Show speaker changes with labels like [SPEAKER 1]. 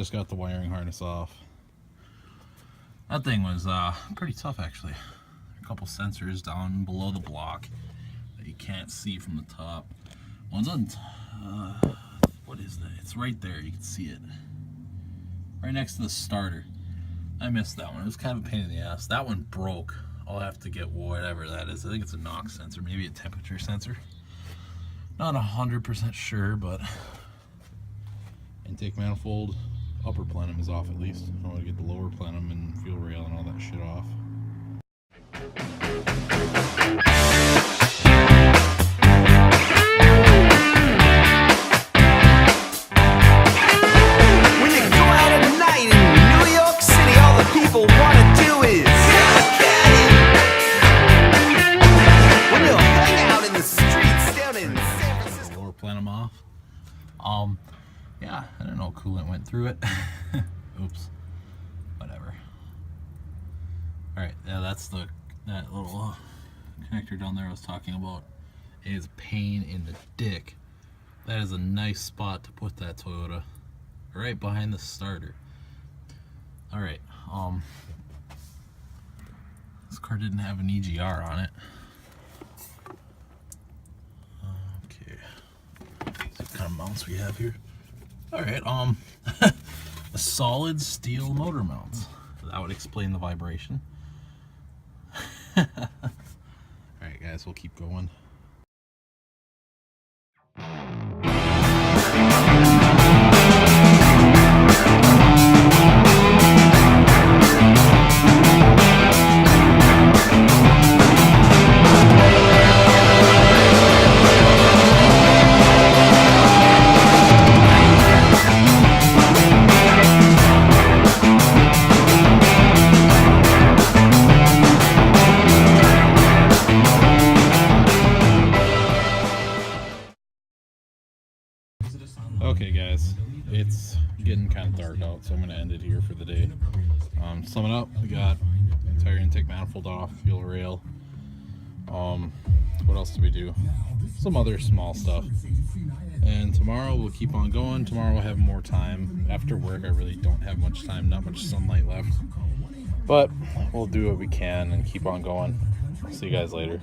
[SPEAKER 1] Just got the wiring harness off. That thing was pretty tough actually. A couple sensors down below the block that you can't see from the top. One's on, what is that? It's right there, you can see it. Right next to the starter. I missed that one, it was kind of a pain in the ass. That one broke. I'll have to get whatever that is. I think it's a NOx sensor, maybe a temperature sensor. Not 100% sure, but intake manifold upper plenum is off at least. I want to get the lower plenum and fuel rail and all that shit off.
[SPEAKER 2] When you go out at night in New York City, all the people want to do is when you hang out in the streets down in San Francisco.
[SPEAKER 1] Lower plenum off. Yeah, I don't know, coolant went through it. Oops. Whatever. Alright, yeah, that's that little connector down there I was talking about. It is a pain in the dick. That is a nice spot to put that Toyota. Right behind the starter. Alright, this car didn't have an EGR on it. Okay. Let's see what kind of mounts we have here. Alright, a solid steel motor mounts. That would explain the vibration. Alright guys, we'll keep going. Okay guys, it's getting kind of dark out, so I'm going to end it here for the day. Summing up, we got entire intake manifold off, fuel rail. What else did we do? Some other small stuff. And tomorrow we'll keep on going. Tomorrow we'll have more time. After work I really don't have much time, not much sunlight left. But we'll do what we can and keep on going. See you guys later.